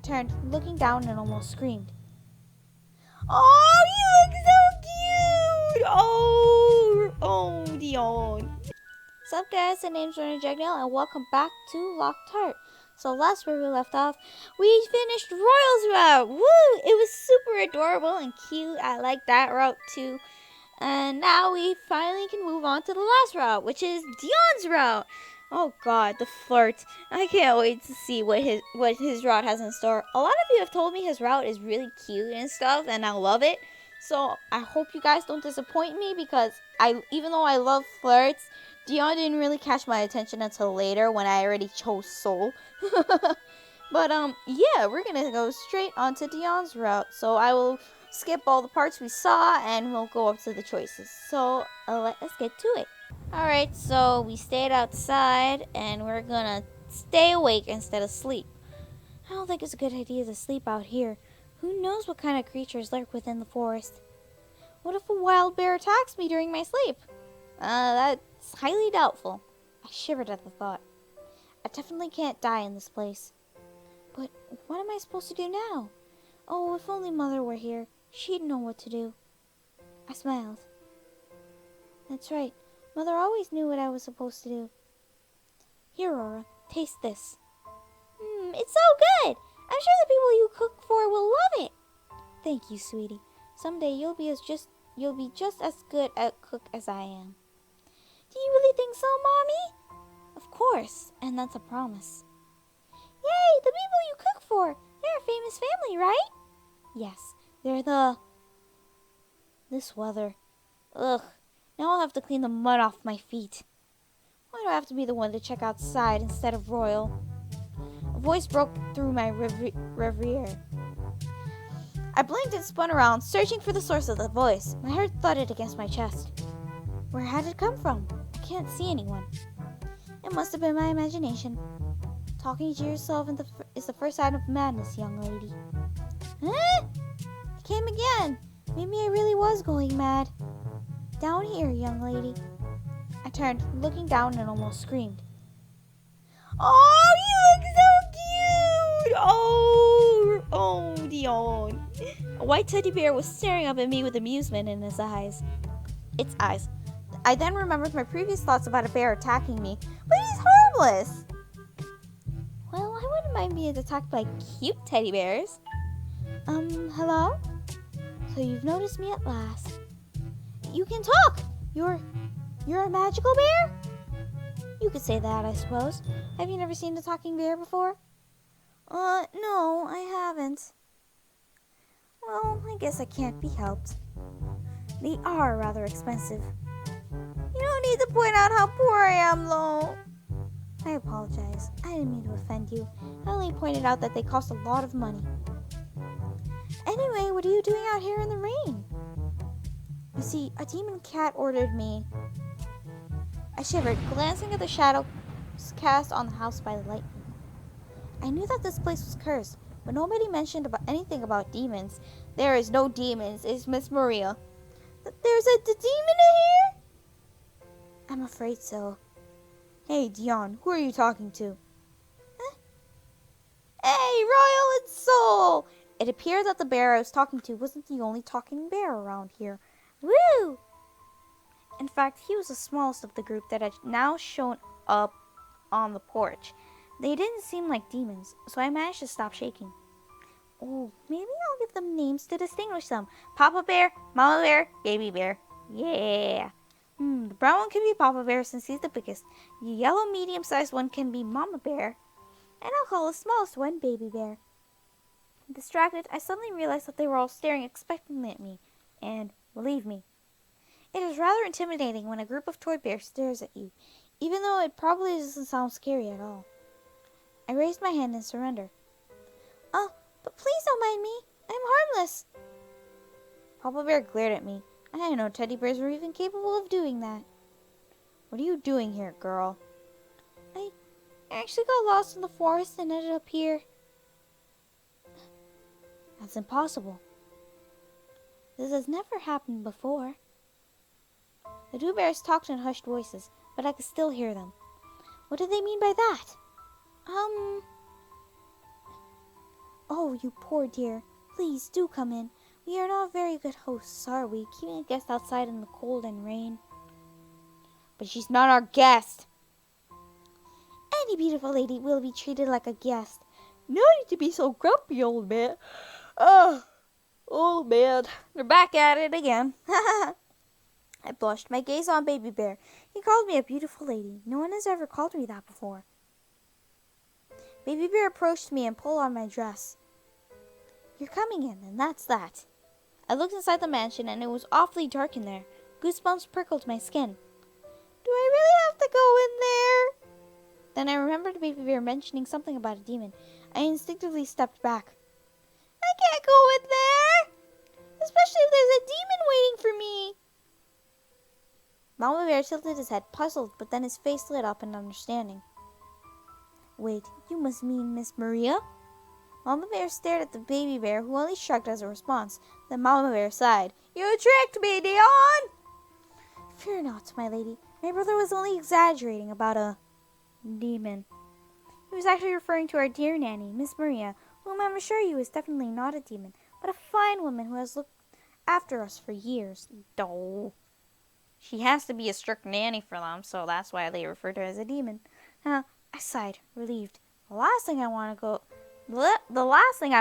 turned, looking down, and almost screamed. Oh, you look so cute! Oh, Dion. Sup guys, the name's Renee Jagnell, and welcome back to Locked Heart. So last where we left off, we finished Royal's route. Woo! It was super adorable and cute. I like that route too. And now we finally can move on to the last route, which is Dion's route. Oh god, the flirt. I can't wait to see what his route has in store. A lot of you have told me his route is really cute and stuff, and I love it. So I hope you guys don't disappoint me, because even though I love flirts, Dion didn't really catch my attention until later when I already chose Soul. But yeah, we're gonna go straight onto Dion's route. So I will skip all the parts we saw and we'll go up to the choices. So let's get to it. Alright, so we stayed outside and we're gonna stay awake instead of sleep. I don't think it's a good idea to sleep out here. Who knows what kind of creatures lurk within the forest? What if a wild bear attacks me during my sleep? That's highly doubtful. I shivered at the thought. I definitely can't die in this place. But what am I supposed to do now? Oh, if only Mother were here. She'd know what to do. I smiled. That's right. Mother always knew what I was supposed to do. Here, Aurora, taste this. It's so good! I'm sure the people you cook for will love it. Thank you, sweetie. Someday you'll be just as good a cook as I am. Do you really think so, Mommy? Of course, and that's a promise. Yay, the people you cook for! They're a famous family, right? Yes, they're this weather. Ugh, now I'll have to clean the mud off my feet. Why do I have to be the one to check outside instead of Royal? A voice broke through my reverie. I blinked and spun around, searching for the source of the voice. My heart thudded against my chest. Where had it come from? I can't see anyone. It must have been my imagination. Talking to yourself is the first sign of madness, young lady. Huh? It came again. Maybe I really was going mad. Down here, young lady. I turned, looking down, and almost screamed. Oh, you look so cute! Oh, Dion. A white teddy bear was staring up at me with amusement in its eyes. I then remembered my previous thoughts about a bear attacking me, but he's harmless. Well, I wouldn't mind being attacked by cute teddy bears. Hello? So you've noticed me at last. You can talk! You're a magical bear? You could say that, I suppose. Have you never seen a talking bear before? No, I haven't. Well, I guess I can't be helped. They are rather expensive. You don't need to point out how poor I am, though. I apologize. I didn't mean to offend you. I only pointed out that they cost a lot of money. Anyway, what are you doing out here in the rain? You see, a demon cat ordered me. I shivered, glancing at the shadows cast on the house by the lightning. I knew that this place was cursed, but nobody mentioned anything about demons. There is no demons, it's Miss Maria. There's a demon in here? I'm afraid so. Hey, Dion, who are you talking to? Huh? Hey, Royal and Soul! It appeared that the bear I was talking to wasn't the only talking bear around here. Woo! In fact, he was the smallest of the group that had now shown up on the porch. They didn't seem like demons, so I managed to stop shaking. Oh, maybe I'll give them names to distinguish them. Papa Bear, Mama Bear, Baby Bear. Yeah. The brown one can be Papa Bear since he's the biggest. The yellow medium-sized one can be Mama Bear. And I'll call the smallest one Baby Bear. Distracted, I suddenly realized that they were all staring expectantly at me. And, believe me, it is rather intimidating when a group of toy bears stares at you, even though it probably doesn't sound scary at all. I raised my hand in surrender. But please don't mind me. I'm harmless. Papa Bear glared at me. I didn't know teddy bears were even capable of doing that. What are you doing here, girl? I actually got lost in the forest and ended up here. That's impossible. This has never happened before. The two bears talked in hushed voices, but I could still hear them. What did they mean by that? Oh, Oh, you poor dear. Please do come in. We are not very good hosts, are we? Keeping a guest outside in the cold and rain. But she's not our guest. Any beautiful lady will be treated like a guest. No need to be so grumpy, old man. Oh, old man. They're back at it again. I blushed, my gaze on Baby Bear. He called me a beautiful lady. No one has ever called me that before. Baby Bear approached me and pulled on my dress. You're coming in, and that's that. I looked inside the mansion, and it was awfully dark in there. Goosebumps prickled my skin. Do I really have to go in there? Then I remembered Baby Bear mentioning something about a demon. I instinctively stepped back. I can't go in there! Especially if there's a demon waiting for me! Mama Bear tilted his head, puzzled, but then his face lit up in understanding. Wait, you must mean Miss Maria? Mama Bear stared at the Baby Bear, who only shrugged as a response. Then Mama Bear sighed. You tricked me, Dion! Fear not, my lady. My brother was only exaggerating about a demon. He was actually referring to our dear nanny, Miss Maria, whom I'm assure you is definitely not a demon, but a fine woman who has looked after us for years. Doh. She has to be a strict nanny for them, so that's why they refer to her as a demon. I sighed, relieved. The last thing I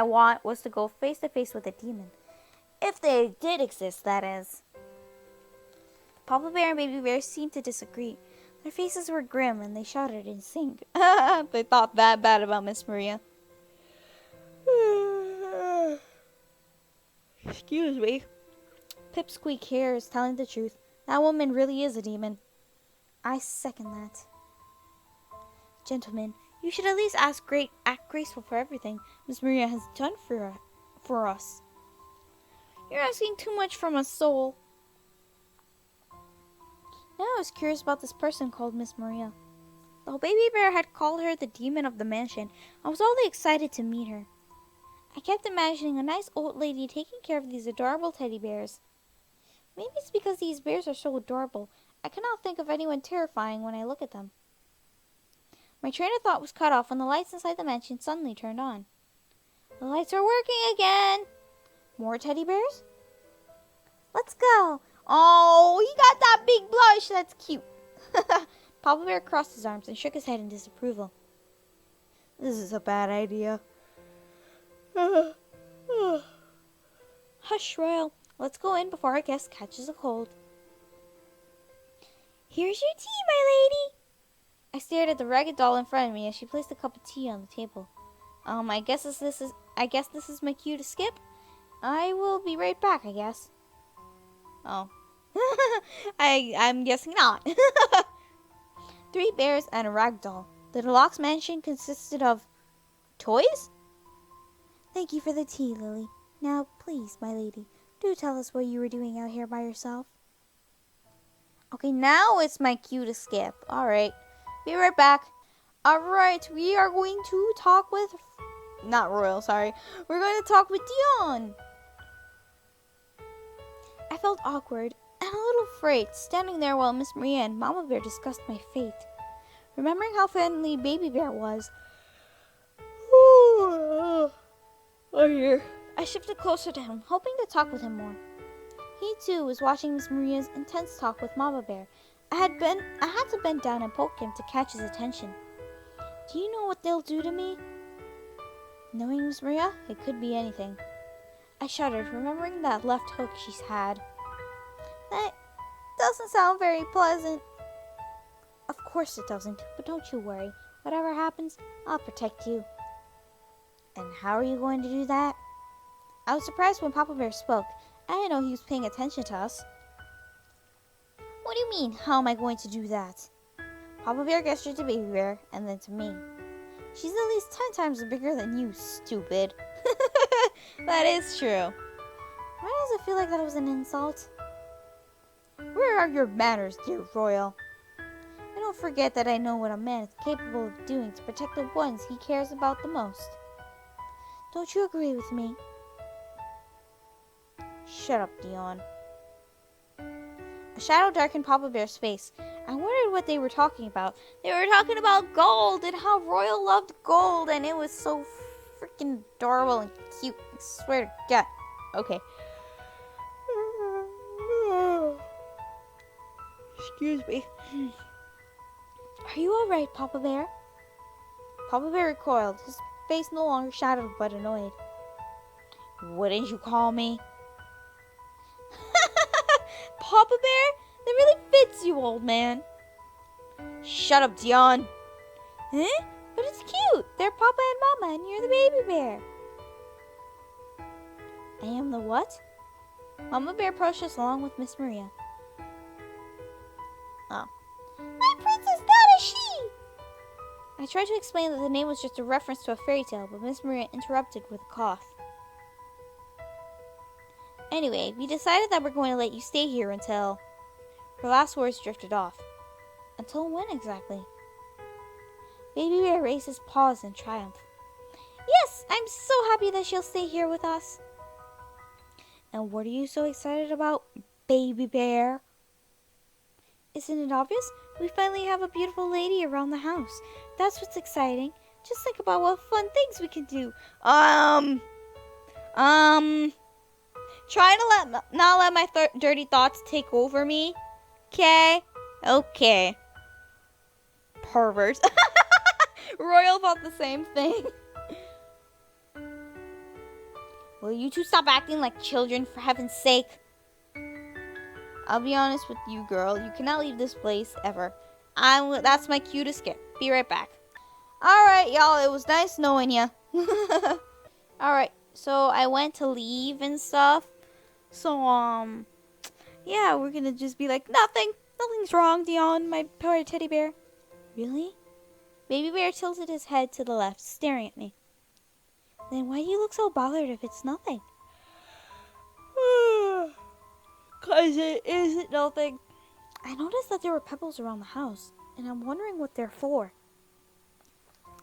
want was to go face to face with a demon. If they did exist, that is. Papa Bear and Baby Bear seemed to disagree. Their faces were grim and they shouted in sync. They thought that bad about Miss Maria. Excuse me. Pipsqueak here is telling the truth. That woman really is a demon. I second that. Gentlemen, you should at least act graceful for everything Miss Maria has done for us. You're asking too much from a soul. Now I was curious about this person called Miss Maria. Though Baby Bear had called her the demon of the mansion, I was only excited to meet her. I kept imagining a nice old lady taking care of these adorable teddy bears. Maybe it's because these bears are so adorable, I cannot think of anyone terrifying when I look at them. My train of thought was cut off when the lights inside the mansion suddenly turned on. The lights are working again! More teddy bears? Let's go! Oh, he got that big blush! That's cute! Papa Bear crossed his arms and shook his head in disapproval. This is a bad idea. Hush, Royal. Let's go in before our guest catches a cold. Here's your tea, my lady! I stared at the ragged doll in front of me as she placed a cup of tea on the table. I guess this is my cue to skip. I will be right back, I guess. Oh. I'm guessing not. 3 bears and a rag doll. The deluxe mansion consisted of toys? Thank you for the tea, Lily. Now, please, my lady, do tell us what you were doing out here by yourself. Okay, now it's my cue to skip. Alright. Be right back. Alright, we are going to talk with... Not Royal, sorry. We're going to talk with Dion. I felt awkward and a little afraid, standing there while Miss Maria and Mama Bear discussed my fate. Remembering how friendly Baby Bear was... I shifted closer to him, hoping to talk with him more. He, too, was watching Miss Maria's intense talk with Mama Bear. I had to bend down and poke him to catch his attention. Do you know what they'll do to me? Knowing Miss Maria, it could be anything. I shuddered, remembering that left hook she's had. That doesn't sound very pleasant. Of course it doesn't, but don't you worry. Whatever happens, I'll protect you. And how are you going to do that? I was surprised when Papa Bear spoke. I didn't know he was paying attention to us. What do you mean, how am I going to do that? Papa Bear gestured to Baby Bear, and then to me. She's at least 10 times bigger than you, stupid. That is true. Why does it feel like that was an insult? Where are your manners, dear Royal? And don't forget that I know what a man is capable of doing to protect the ones he cares about the most. Don't you agree with me? Shut up, Dion. A shadow darkened Papa Bear's face. I wondered what they were talking about. They were talking about gold and how Royal loved gold, and it was so freaking adorable and cute. I swear to God. Okay. Excuse me. Are you alright, Papa Bear? Papa Bear recoiled, his face no longer shadowed but annoyed. Wouldn't you call me? Papa Bear? That really fits you, old man. Shut up, Dion. Huh? But it's cute. They're Papa and Mama, and you're the baby bear. I am the what? Mama Bear approached us along with Miss Maria. Oh. My princess, that is she! I tried to explain that the name was just a reference to a fairy tale, but Miss Maria interrupted with a cough. Anyway, we decided that we're going to let you stay here until... Her last words drifted off. Until when exactly? Baby Bear raised his paws in triumph. Yes, I'm so happy that she'll stay here with us. And what are you so excited about, Baby Bear? Isn't it obvious? We finally have a beautiful lady around the house. That's what's exciting. Just think about what fun things we can do. Trying to not let my dirty thoughts take over me. Okay. Pervert. Royal thought the same thing. Will you two stop acting like children, for heaven's sake? I'll be honest with you, girl. You cannot leave this place ever. That's my cue to skip. Be right back. Alright, y'all. It was nice knowing ya. Alright, so I went to leave and stuff. So, yeah, we're gonna just be like, nothing's wrong, Dion, my poor teddy bear. Really? Baby Bear tilted his head to the left, staring at me. Then why do you look so bothered if it's nothing? 'Cause it isn't nothing. I noticed that there were pebbles around the house, and I'm wondering what they're for.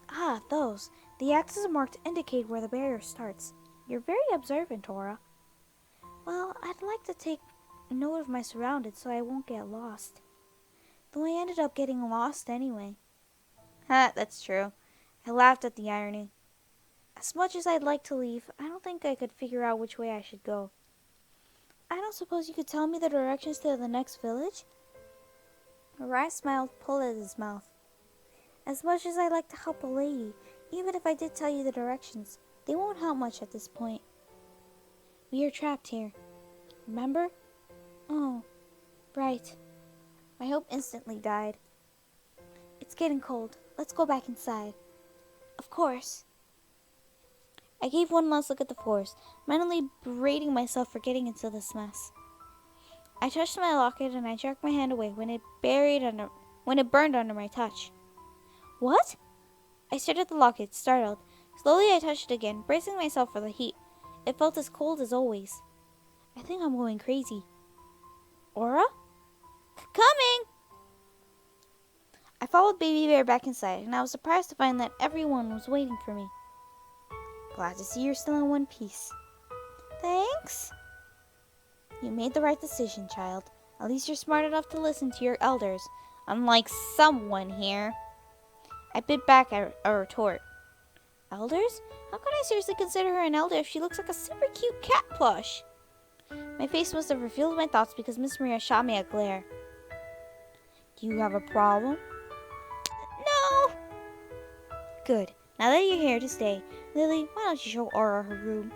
Ah, those. The axis mark to indicate where the barrier starts. You're very observant, Aura. Well, I'd like to take note of my surroundings so I won't get lost. Though I ended up getting lost anyway. Ha, that's true. I laughed at the irony. As much as I'd like to leave, I don't think I could figure out which way I should go. I don't suppose you could tell me the directions to the next village? Arai smiled, pulled at his mouth. As much as I'd like to help a lady, even if I did tell you the directions, they won't help much at this point. We are trapped here. Remember? Oh, right. My hope instantly died. It's getting cold. Let's go back inside. Of course. I gave one last look at the forest, mentally berating myself for getting into this mess. I touched my locket and I jerked my hand away when it burned under my touch. What? I stared at the locket, startled. Slowly I touched it again, bracing myself for the heat. It felt as cold as always. I think I'm going crazy. Aura? Coming! I followed Baby Bear back inside, and I was surprised to find that everyone was waiting for me. Glad to see you're still in one piece. Thanks. You made the right decision, child. At least you're smart enough to listen to your elders, unlike someone here. I bit back a retort. Elders? How could I seriously consider her an elder if she looks like a super cute cat plush? My face must have revealed my thoughts because Miss Maria shot me a glare. Do you have a problem? No! Good. Now that you're here to stay, Lily, why don't you show Aura her room?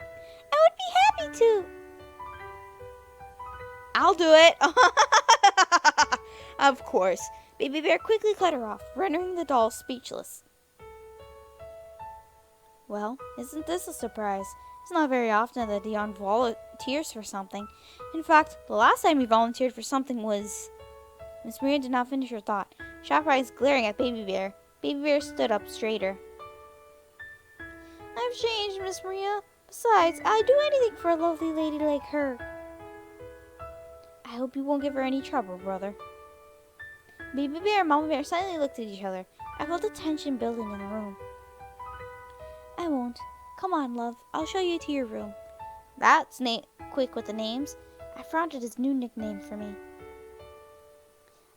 I would be happy to. I'll do it. Of course. Baby Bear quickly cut her off, rendering the doll speechless. Well, isn't this a surprise? It's not very often that Dion volunteers for something. In fact, the last time he volunteered for something was... Miss Maria did not finish her thought, sharp eyes glaring at Baby Bear. Baby Bear stood up straighter. I've changed, Miss Maria. Besides, I'd do anything for a lovely lady like her. I hope you won't give her any trouble, brother. Baby Bear and Mama Bear silently looked at each other. I felt the tension building in the room. I won't. Come on, love. I'll show you to your room. That's quick with the names. I frowned at his new nickname for me.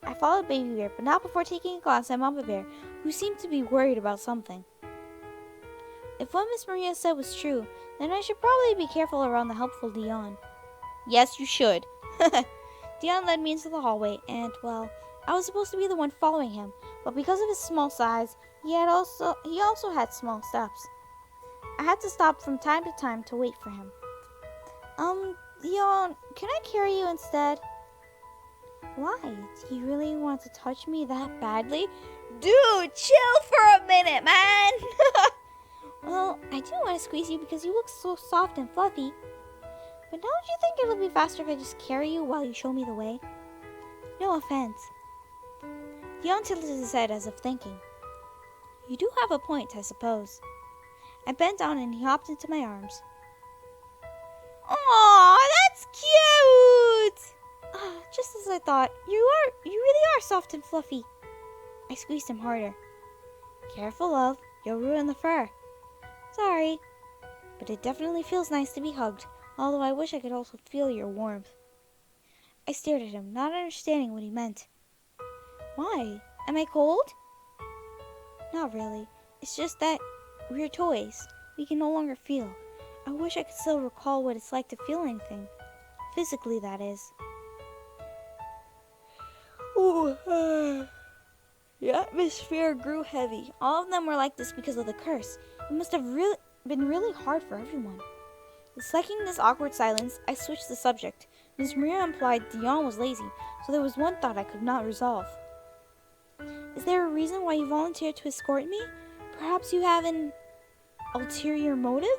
I followed Baby Bear, but not before taking a glance at Mama Bear, who seemed to be worried about something. If what Miss Maria said was true, then I should probably be careful around the helpful Dion. Yes, you should. Dion led me into the hallway, and, well, I was supposed to be the one following him, but because of his small size, he also had small steps. I had to stop from time to time to wait for him. Dion, can I carry you instead? Why? Do you really want to touch me that badly? Dude, chill for a minute, man! Well, I do want to squeeze you because you look so soft and fluffy. But don't you think it would be faster if I just carry you while you show me the way? No offense. Dion tilted his head as if thinking. You do have a point, I suppose. I bent down and he hopped into my arms. Aw, that's cute! Just as I thought, you really are soft and fluffy. I squeezed him harder. Careful, love, you'll ruin the fur. Sorry, but it definitely feels nice to be hugged, although I wish I could also feel your warmth. I stared at him, not understanding what he meant. Why? Am I cold? Not really. It's just that we're toys. We can no longer feel. I wish I could still recall what it's like to feel anything. Physically, that is. The atmosphere grew heavy. All of them were like this because of the curse. It must have been really hard for everyone. Disliking this awkward silence, I switched the subject. Miss Maria implied Dion was lazy, so there was one thought I could not resolve. Is there a reason why you volunteered to escort me? Perhaps you have an ulterior motive?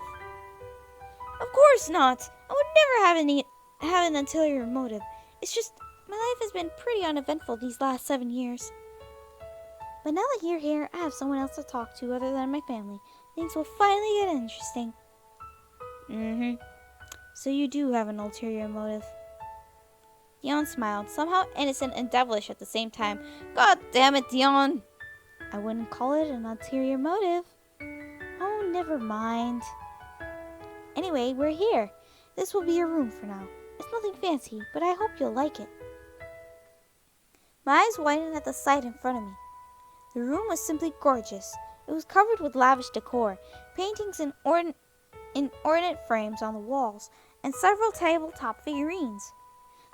Of course not! I would never have an ulterior motive. It's just, my life has been pretty uneventful these last 7 years. But now that you're here, I have someone else to talk to other than my family. Things will finally get interesting. So you do have an ulterior motive. Dion smiled, somehow innocent and devilish at the same time. God damn it, Dion! I wouldn't call it an ulterior motive. Oh, never mind. Anyway, we're here. This will be your room for now. It's nothing fancy, but I hope you'll like it. My eyes widened at the sight in front of me. The room was simply gorgeous. It was covered with lavish decor, paintings in ornate frames on the walls, and several tabletop figurines.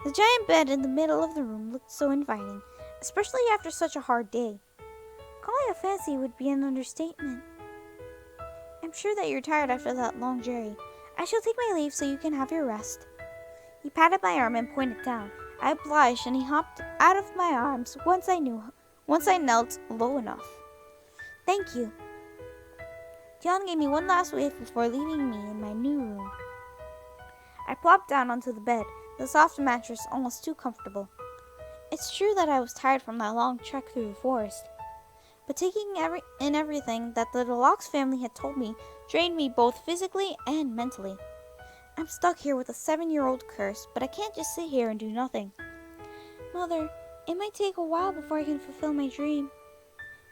The giant bed in the middle of the room looked so inviting, especially after such a hard day. Calling it fancy would be an understatement. I'm sure that you're tired after that long journey. I shall take my leave so you can have your rest. He patted my arm and pointed down. I obliged, and he hopped out of my arms once I knelt low enough. Thank you. Dion gave me one last wave before leaving me in my new room. I plopped down onto the bed, the soft mattress almost too comfortable. It's true that I was tired from that long trek through the forest, but taking in everything that the Deluxe family had told me drained me both physically and mentally. I'm stuck here with a 7-year-old curse, but I can't just sit here and do nothing. Mother, it might take a while before I can fulfill my dream.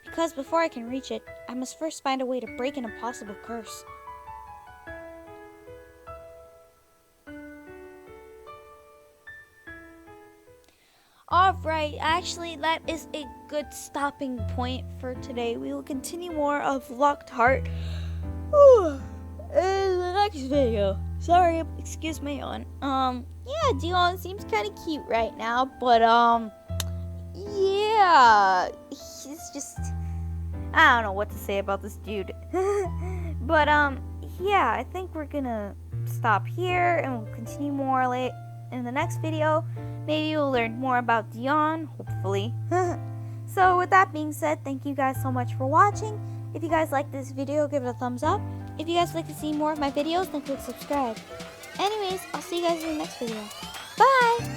Because before I can reach it, I must first find a way to break an impossible curse. Alright, actually that is a good stopping point for today. We will continue more of Locked Heart in the next video. Sorry, excuse my yawn. Yeah, Dion seems kind of cute right now, but yeah, he's just, I don't know what to say about this dude. But yeah, I think we're gonna stop here and we'll continue more late in the next video. Maybe you'll learn more about Dion, hopefully. So with that being said, thank you guys so much for watching. If you guys like this video, give it a thumbs up. If you guys like to see more of my videos, then click subscribe. Anyways, I'll see you guys in the next video. Bye!